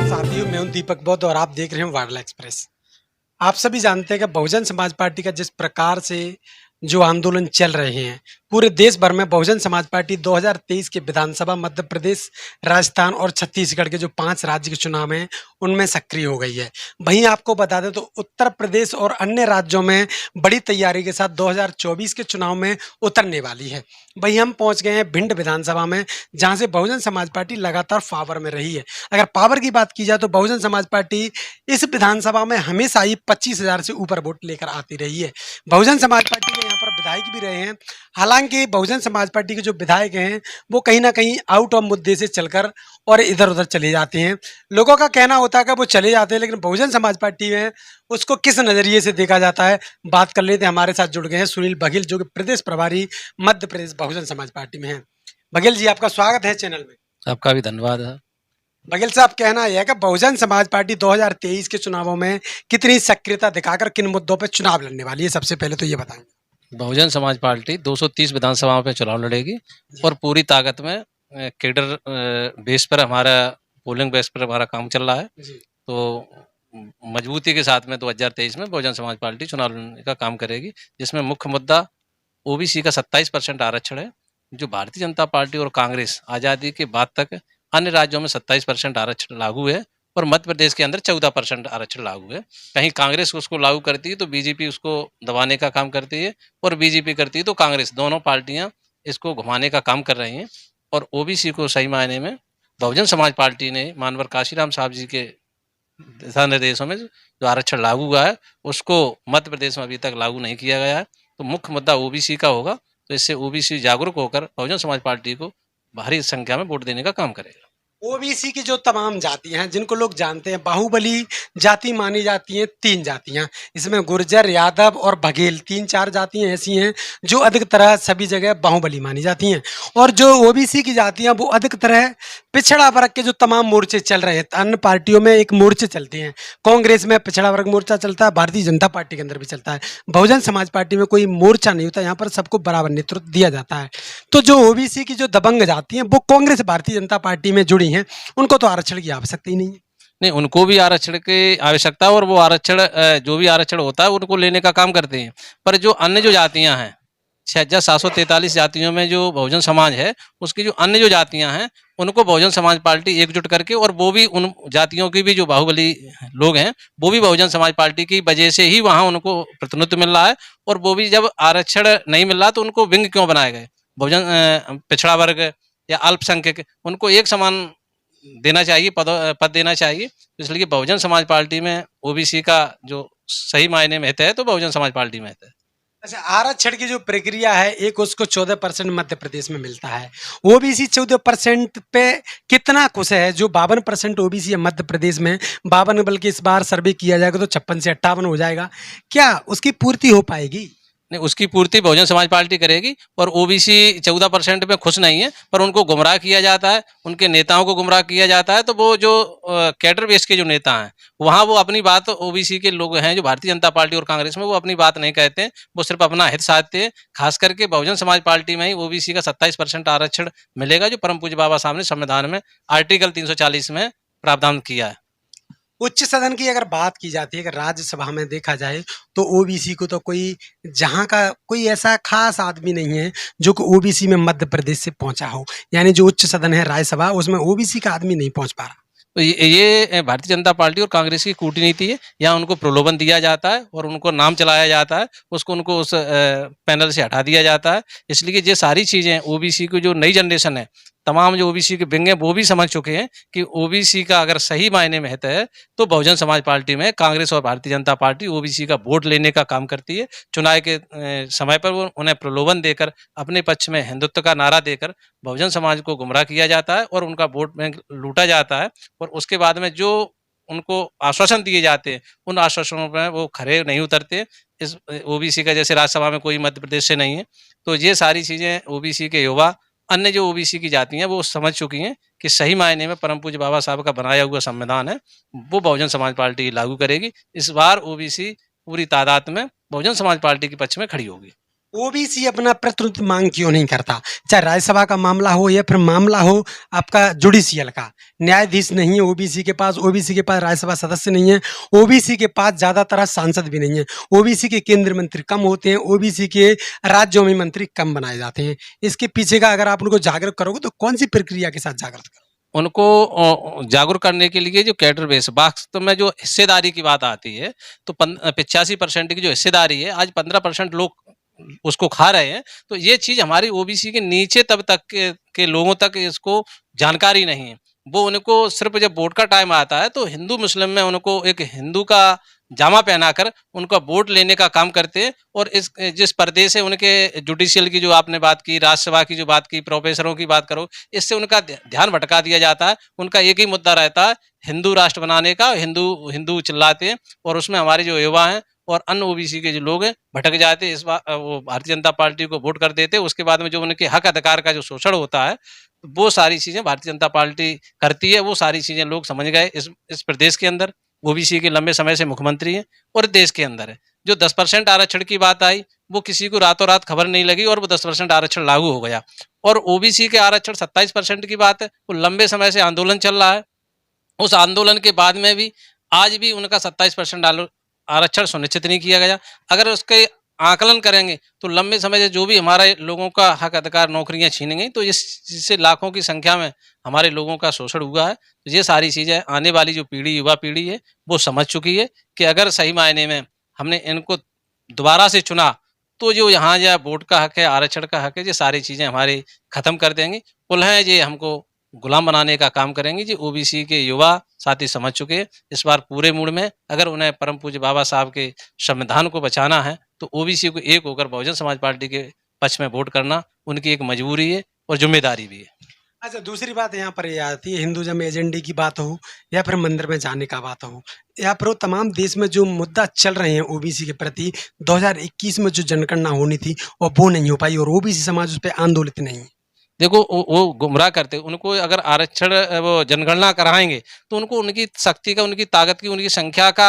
साथियों, मैं हूं दीपक बौद्ध और आप देख रहे हैं वायरल एक्सप्रेस। आप सभी जानते हैं कि बहुजन समाज पार्टी का जिस प्रकार से जो आंदोलन चल रहे हैं पूरे देश भर में, बहुजन समाज पार्टी 2023 के विधानसभा, मध्य प्रदेश, राजस्थान और छत्तीसगढ़ के जो 5 राज्य के चुनाव हैं उनमें सक्रिय हो गई है। वहीं आपको बता दें तो उत्तर प्रदेश और अन्य राज्यों में बड़ी तैयारी के साथ 2024 के चुनाव में उतरने वाली है। वहीं हम पहुंच गए हैं भिंड विधानसभा में, जहां से बहुजन समाज पार्टी लगातार पावर में रही है। अगर पावर की बात की जाए तो बहुजन समाज पार्टी इस विधानसभा में हमेशा ही 25,000 से ऊपर वोट लेकर आती रही है। बहुजन समाज पार्टी के यहाँ पर विधायक भी रहे हैं। हालांकि बहुजन समाज पार्टी के जो विधायक हैं वो कहीं ना कहीं आउट ऑफ मुद्दे से चलकर और इधर उधर चले जाते हैं। लोगों का कहना होता है कि वो चले जाते हैं, लेकिन बहुजन समाज पार्टी में उसको किस नज़रिए से देखा जाता है, बात कर लेते हैं। हमारे साथ जुड़ गए हैं सुनील बघेल, जो कि प्रदेश प्रभारी मध्य प्रदेश बहुजन समाज पार्टी में हैं। बघेल जी, आपका स्वागत है चैनल में। आपका भी धन्यवाद है। बघेल साहब, कहना यह है कि बहुजन समाज पार्टी 2023 के चुनावों में कितनी सक्रियता दिखाकर किन मुद्दों पर चुनाव लड़ने वाली है, सबसे पहले तो ये बताएं। बहुजन समाज पार्टी 230 विधानसभाओं पे चुनाव लड़ेगी और पूरी ताकत में केडर बेस पर, हमारा पोलिंग बेस पर हमारा काम चल रहा है। तो मजबूती के साथ में 2023 में बहुजन समाज पार्टी चुनाव लड़ने का काम करेगी, जिसमें मुख्य मुद्दा ओबीसी का 27% आरक्षण है, जो भारतीय जनता पार्टी और कांग्रेस आज़ादी के बाद तक अन्य राज्यों में 27% आरक्षण लागू है और मध्य प्रदेश के अंदर 14% आरक्षण लागू है। कहीं कांग्रेस उसको लागू करती है तो बीजेपी उसको दबाने का काम करती है, और बीजेपी करती है तो कांग्रेस, दोनों पार्टियां इसको घुमाने का काम कर रही हैं। और ओबीसी को सही मायने में बहुजन समाज पार्टी ने मानवर काशीराम साहब जी के दिशा निर्देशों में जो आरक्षण लागू हुआ है उसको मध्य प्रदेश में अभी तक लागू नहीं किया गया है। तो मुख्य मुद्दा ओबीसी का होगा, तो इससे ओबीसी जागरूक होकर बहुजन समाज पार्टी को भारी संख्या में वोट देने का काम करेगा। ओबीसी की जो तमाम जातियां हैं, जिनको लोग जानते हैं, बाहुबली जाति मानी जाती हैं 3 जातियां, इसमें गुर्जर, यादव और बघेल, 3-4 जातियां ऐसी हैं जो अधिकतर सभी जगह बाहुबली मानी जाती हैं। और जो ओबीसी की जातियां वो अधिकतर पिछड़ा वर्ग के जो तमाम मोर्चे चल रहे हैं, अन्य पार्टियों में एक मोर्चे चलते हैं, कांग्रेस में पिछड़ा वर्ग मोर्चा चलता है, भारतीय जनता पार्टी के अंदर भी चलता है। बहुजन समाज पार्टी में कोई मोर्चा नहीं होता, यहाँ पर सबको बराबर नेतृत्व दिया जाता है। तो जो ओबीसी की जो दबंग जाति हैं वो कांग्रेस भारतीय जनता पार्टी में जुड़ी हैं, उनको तो आरक्षण की आवश्यकता ही नहीं है। नहीं, उनको भी आरक्षण की आवश्यकता है और वो आरक्षण, जो भी आरक्षण होता है उनको लेने का काम करते हैं। पर जो अन्य जो जातियां हैं, 6,743 जातियों में जो बहुजन समाज है, उसकी जो अन्य जो जातियां हैं उनको बहुजन समाज पार्टी एकजुट करके, और वो भी उन जातियों की भी जो बाहुबली लोग हैं वो भी बहुजन समाज पार्टी की वजह से ही वहाँ उनको प्रतिनिधित्व मिल रहा है। और वो भी जब आरक्षण नहीं मिल रहा तो उनको विंग क्यों बनाए गए? बहुजन पिछड़ा वर्ग या अल्पसंख्यक, उनको एक समान देना चाहिए, पद देना चाहिए। इसलिए बहुजन समाज पार्टी में ओबीसी का जो सही मायने में हित है तो बहुजन समाज पार्टी में हित है। अच्छा, आरक्षण की जो प्रक्रिया है, एक उसको 14% मध्य प्रदेश में मिलता है, ओबीसी 14% पे कितना खुश है? जो 52% ओबीसी है मध्य प्रदेश में, 52, बल्कि इस बार सर्वे किया जाएगा तो 56 से 58 हो जाएगा, क्या उसकी पूर्ति हो पाएगी? नहीं, उसकी पूर्ति बहुजन समाज पार्टी करेगी। और ओबीसी 14% में खुश नहीं है, पर उनको गुमराह किया जाता है, उनके नेताओं को गुमराह किया जाता है। तो वो जो कैडर बेस के जो नेता हैं वहाँ वो अपनी बात, ओबीसी के लोग हैं जो भारतीय जनता पार्टी और कांग्रेस में, वो अपनी बात नहीं कहते हैं, वो सिर्फ अपना हित साधते हैं। खास करके बहुजन समाज पार्टी में ही ओबीसी का 27% आरक्षण मिलेगा, जो परम पूज्य बाबा साहब ने संविधान में आर्टिकल 340 में प्रावधान किया है। उच्च सदन की अगर बात की जाती है, अगर राज्यसभा में देखा जाए तो ओबीसी को तो कोई, जहां का कोई ऐसा खास आदमी नहीं है जो कि ओबीसी में मध्य प्रदेश से पहुंचा हो, यानी जो उच्च सदन है राज्यसभा, उसमें ओबीसी का आदमी नहीं पहुंच पा रहा। तो ये भारतीय जनता पार्टी और कांग्रेस की कूटनीति है। यहाँ उनको प्रलोभन दिया जाता है और उनको नाम चलाया जाता है, उसको उनको उस पैनल से हटा दिया जाता है। इसलिए ये सारी चीज़ें ओबीसी की जो नई जनरेशन है, तमाम जो ओबीसी के विंग हैं वो भी समझ चुके हैं कि ओबीसी का अगर सही मायने में हित है तो बहुजन समाज पार्टी में कांग्रेस और भारतीय जनता पार्टी ओबीसी का वोट लेने का काम करती है। चुनाव के समय पर वो उन्हें प्रलोभन देकर, अपने पक्ष में हिंदुत्व का नारा देकर बहुजन समाज को गुमराह किया जाता है और उनका वोट बैंक लूटा जाता है। और उसके बाद में जो उनको आश्वासन दिए जाते हैं, उन आश्वासनों पर वो खरे नहीं उतरते। इस ओबीसी का जैसे राज्यसभा में कोई मध्य प्रदेश से नहीं है, तो ये सारी चीज़ें ओबीसी के युवा, अन्य जो ओबीसी की जाति हैं, वो समझ चुकी हैं कि सही मायने में परम पूज्य बाबा साहब का बनाया हुआ संविधान है, वो बहुजन समाज पार्टी लागू करेगी। इस बार ओबीसी पूरी तादाद में बहुजन समाज पार्टी के पक्ष में खड़ी होगी। ओबीसी अपना प्रतिनिधित्व मांग क्यों नहीं करता? चाहे राज्यसभा का मामला हो या फिर मामला हो आपका जुडिशियल का। न्यायाधीश नहीं है ओबीसी के पास, ओबीसी के पास राज्यसभा सदस्य नहीं है, ओबीसी के पास ज़्यादातर सांसद भी नहीं है, ओबीसी के केंद्रीय मंत्री कम होते हैं, ओबीसी के राज्यों में मंत्री कम बनाए जाते हैं। इसके पीछे का अगर आप उनको जागरूक करोगे तो कौन-सी प्रक्रिया के साथ जागरूक करोगे? उनको जागरूक करने के लिए जो कैडर बेस वास्तव में जो हिस्सेदारी की बात आती है, तो 85% की जो हिस्सेदारी है, आज 15% लोग उसको खा रहे हैं। तो ये चीज़ हमारी ओबीसी के नीचे तब तक के लोगों तक इसको जानकारी नहीं है। वो उनको सिर्फ़ जब वोट का टाइम आता है, तो हिंदू मुस्लिम में उनको एक हिंदू का जामा पहनाकर उनका वोट लेने का काम करते हैं। और इस जिस पर्दे से उनके जुडिशियल की जो आपने बात की, राज्यसभा की जो बात की, प्रोफेसरों की बात करो, इससे उनका ध्यान भटका दिया जाता है। उनका एक ही मुद्दा रहता है, हिंदू राष्ट्र बनाने का। हिंदू हिंदू चिल्लाते हैं और उसमें हमारे जो युवा हैं और अन्य ओबीसी के जो लोग हैं भटक जाते हैं। इस बार वो भारतीय जनता पार्टी को वोट कर देते हैं। उसके बाद में जो उनके हक अधिकार का जो शोषण होता है, वो सारी चीज़ें भारतीय जनता पार्टी करती है। वो सारी चीज़ें लोग समझ गए। इस प्रदेश के अंदर ओबीसी के लंबे समय से मुख्यमंत्री हैं और देश के अंदर है। जो 10% आरक्षण की बात आई, वो किसी को रातों रात खबर नहीं लगी और वो 10% आरक्षण लागू हो गया। और ओबीसी के आरक्षण 27% की बात है, वो लंबे समय से आंदोलन चल रहा है। उस आंदोलन के बाद में भी आज भी उनका 27% आरक्षण सुनिश्चित नहीं किया गया। अगर उसके आकलन करेंगे तो लंबे समय से जो भी हमारे लोगों का हक अधिकार नौकरियां छीनी गई, तो इससे लाखों की संख्या में हमारे लोगों का शोषण हुआ है। तो ये सारी चीज़ें आने वाली जो पीढ़ी, युवा पीढ़ी है, वो समझ चुकी है कि अगर सही मायने में हमने इनको दोबारा से चुना, तो जो यहाँ या वोट का हक है, आरक्षण का हक है, ये सारी चीज़ें हमारी खत्म कर देंगे। पुनः ये हमको गुलाम बनाने का काम करेंगे। जी ओबीसी के युवा साथी समझ चुके हैं। इस बार पूरे मूड में अगर उन्हें परम पूज्य बाबा साहब के संविधान को बचाना है, तो ओबीसी को एक होकर बहुजन समाज पार्टी के पक्ष में वोट करना उनकी एक मजबूरी है और जिम्मेदारी भी है। अच्छा, दूसरी बात यहाँ पर ये आती है, हिंदुज़म एजेंडे की बात हो या फिर मंदिर में जाने का बात हो या फिर वो तमाम देश में जो मुद्दा चल रहे हैं ओबीसी के प्रति, 2021 में जो जनगणना होनी थी और वो नहीं हो पाई और ओबीसी समाज उस पे आंदोलित नहीं है। देखो वो गुमराह करते हैं। उनको अगर आरक्षण वो जनगणना कराएँगे, तो उनको उनकी शक्ति का, उनकी ताकत की, उनकी संख्या का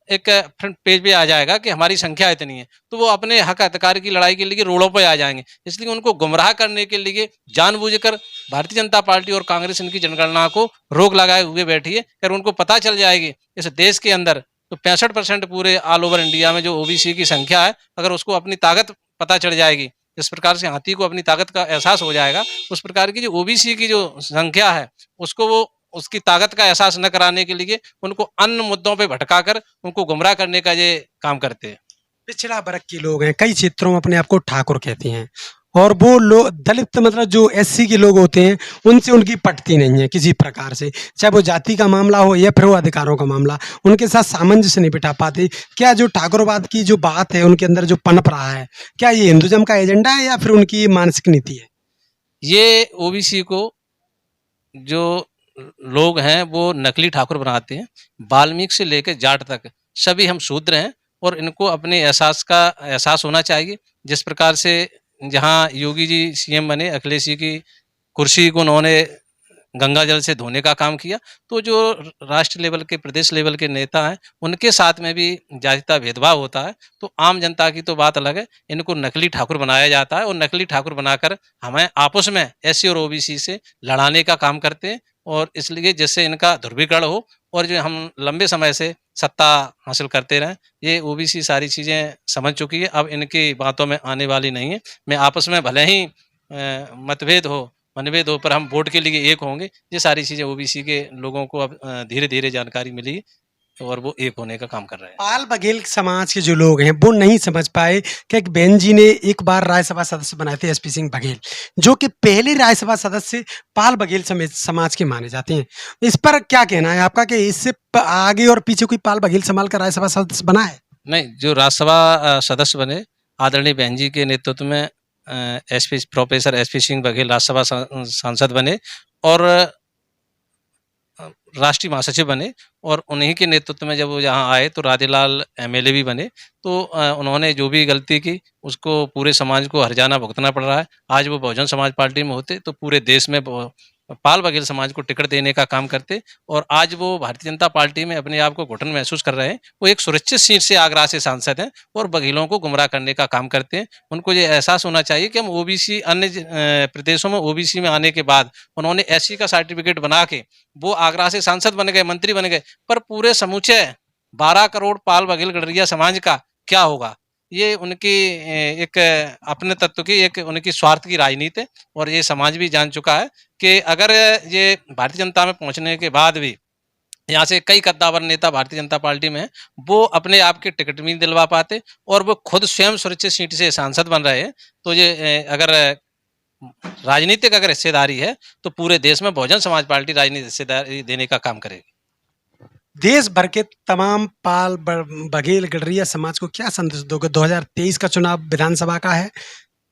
एक फ्रंट पेज पे आ जाएगा कि हमारी संख्या इतनी है। तो वो अपने हक अधिकार की लड़ाई के लिए रोड़ों पे आ जाएँगे। इसलिए उनको गुमराह करने के लिए जानबूझकर भारतीय जनता पार्टी और कांग्रेस इनकी जनगणना को रोक लगाए हुए बैठी है। अगर उनको पता चल जाएगी इस देश के अंदर तो 65% पूरे ऑल ओवर इंडिया में जो ओबीसी की संख्या है, अगर उसको अपनी ताकत पता चल जाएगी, जिस प्रकार से हाथी को अपनी ताकत का एहसास हो जाएगा, उस प्रकार की जो ओबीसी की जो संख्या है, उसको वो उसकी ताकत का एहसास न कराने के लिए उनको अन्य मुद्दों पे भटकाकर उनको गुमराह करने का ये काम करते हैं। पिछड़ा वर्ग के लोग हैं, कई क्षेत्रों में अपने आप को ठाकुर कहते हैं और वो लोग दलित मतलब जो एससी के लोग होते हैं, उनसे उनकी पटती नहीं है किसी प्रकार से। चाहे वो जाति का मामला हो या फिर वो अधिकारों का मामला, उनके साथ सामंजस्य नहीं बिठा पाते। क्या जो ठाकुरवाद की जो बात है उनके अंदर जो पनप रहा है, क्या ये हिंदुज़म का एजेंडा है या फिर उनकी मानसिक नीति है? ये ओबीसी को जो लोग हैं वो नकली ठाकुर बनाते हैं। वाल्मीकि से लेकर जाट तक सभी हम शूद्र हैं और इनको अपने एहसास का एहसास होना चाहिए। जिस प्रकार से जहाँ योगी जी सीएम बने, अखिलेश जी की कुर्सी को उन्होंने गंगा जल से धोने का काम किया, तो जो राष्ट्र लेवल के, प्रदेश लेवल के नेता हैं, उनके साथ में भी जातीय भेदभाव होता है। तो आम जनता की तो बात अलग है, इनको नकली ठाकुर बनाया जाता है और नकली ठाकुर बनाकर हमें आपस में एससी और ओबीसी से लड़ाने का काम करते हैं। और इसलिए जिससे इनका ध्रुवीकरण हो और जो हम लंबे समय से सत्ता हासिल करते रहें, ये ओबीसी सारी चीज़ें समझ चुकी है, अब इनकी बातों में आने वाली नहीं है। मैं आपस में भले ही मतभेद हो, मनभेद हो, पर हम वोट के लिए एक होंगे। ये सारी चीज़ें ओबीसी के लोगों को अब धीरे-धीरे जानकारी मिली है और वो एक होने का काम कर रहे हैं। पाल बघेल समाज के जो लोग हैं वो नहीं समझ पाए कि एक बहन जी ने एक बार राज्यसभा सदस्य बनाए थे एसपी सिंह बघेल, जो कि पहले राज्यसभा सदस्य पाल बघेल समाज के माने जाते हैं। इस पर क्या कहना है आपका कि इससे आगे और पीछे कोई पाल बघेल समाज का राज्यसभा सदस्य बना है? नहीं, जो राज्यसभा सदस्य बने आदरणीय बहन जी के नेतृत्व में SP professor SP Singh Baghel Rajya Sabha सांसद बने और राष्ट्रीय महासचिव बने और उन्हीं के नेतृत्व में जब वो यहाँ आए तो राधेलाल एमएलए भी बने। तो उन्होंने जो भी गलती की उसको पूरे समाज को हर्जाना भुगतना पड़ रहा है। आज वो बहुजन समाज पार्टी में होते तो पूरे देश में पाल बघेल समाज को टिकट देने का काम करते, और आज वो भारतीय जनता पार्टी में अपने आप को घुटन महसूस कर रहे हैं। वो एक सुरक्षित सीट से आगरा से सांसद हैं और बघेलों को गुमराह करने का काम करते हैं। उनको ये एहसास होना चाहिए कि हम ओबीसी अन्य प्रदेशों में ओबीसी में आने के बाद उन्होंने एससी का सर्टिफिकेट बना के वो आगरा से सांसद बन गए, मंत्री बन गए, पर पूरे समूचे 12 करोड़ पाल बघेल गडरिया समाज का क्या होगा? ये उनकी एक अपने तत्व की एक उनकी स्वार्थ की राजनीति है, और ये समाज भी जान चुका है कि अगर ये भारतीय जनता में पहुंचने के बाद भी यहाँ से कई कद्दावर नेता भारतीय जनता पार्टी में हैं, वो अपने आप के टिकट भी नहीं दिलवा पाते और वो खुद स्वयं सुरक्षित सीट से सांसद बन रहे हैं। तो ये अगर राजनीतिक अगर हिस्सेदारी है तो पूरे देश में बहुजन समाज पार्टी राजनीतिक हिस्सेदारी देने का काम करेगी। देश भर के तमाम पाल बघेल गडरिया समाज को क्या संदेश दोगे? 2023 का चुनाव विधानसभा का है,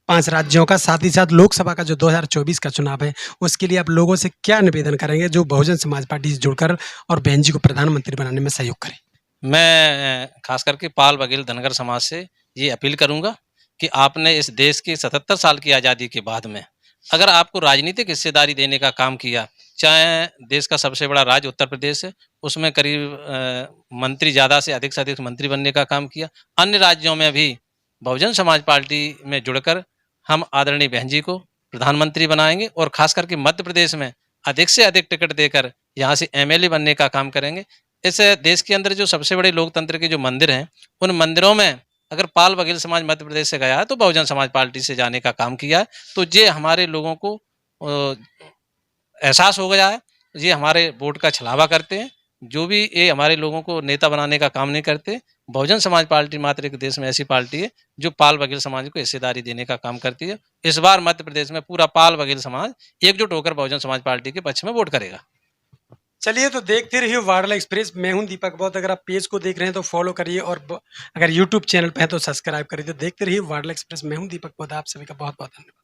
5 राज्यों का, साथ ही साथ लोकसभा का जो 2024 का चुनाव है, उसके लिए आप लोगों से क्या निवेदन करेंगे जो बहुजन समाज पार्टी से जुड़कर और बहन जी को प्रधानमंत्री बनाने में सहयोग करें? मैं खास करके पाल बघेल धनगर समाज से ये अपील करूंगा कि आपने इस देश की 77 साल की आज़ादी के बाद में अगर आपको राजनीतिक हिस्सेदारी देने का काम किया, चाहे देश का सबसे बड़ा राज्य उत्तर प्रदेश है, उसमें करीब मंत्री ज़्यादा से अधिक मंत्री बनने का काम किया, अन्य राज्यों में भी बहुजन समाज पार्टी में जुड़कर हम आदरणीय बहन जी को प्रधानमंत्री बनाएंगे और खास करके मध्य प्रदेश में अधिक से अधिक टिकट देकर यहाँ से एमएलए बनने का काम करेंगे। इस देश के अंदर जो सबसे बड़े लोकतंत्र के जो मंदिर हैं, उन मंदिरों में अगर पाल बघेल समाज मध्य प्रदेश से गया है तो बहुजन समाज पार्टी से जाने का काम किया है। तो ये हमारे लोगों को एहसास हो गया है, ये हमारे वोट का छलावा करते हैं, जो भी ये हमारे लोगों को नेता बनाने का काम नहीं करते। बहुजन समाज पार्टी मात्र एक देश में ऐसी पार्टी है जो पाल बघेल समाज को हिस्सेदारी देने का काम करती है। इस बार मध्य प्रदेश में पूरा पाल बघेल समाज एकजुट होकर बहुजन समाज पार्टी के पक्ष में वोट करेगा। चलिए, तो देखते रहिए वार्ला एक्सप्रेस। मैं हूं दीपक बौद्ध। अगर आप पेज को देख रहे हैं तो फॉलो करिए और अगर यूट्यूब चैनल पे है तो सब्सक्राइब करिए। तो देखते रहिए वार्ला एक्सप्रेस। मैं हूं दीपक बौद्ध। आप सभी का बहुत बहुत धन्यवाद।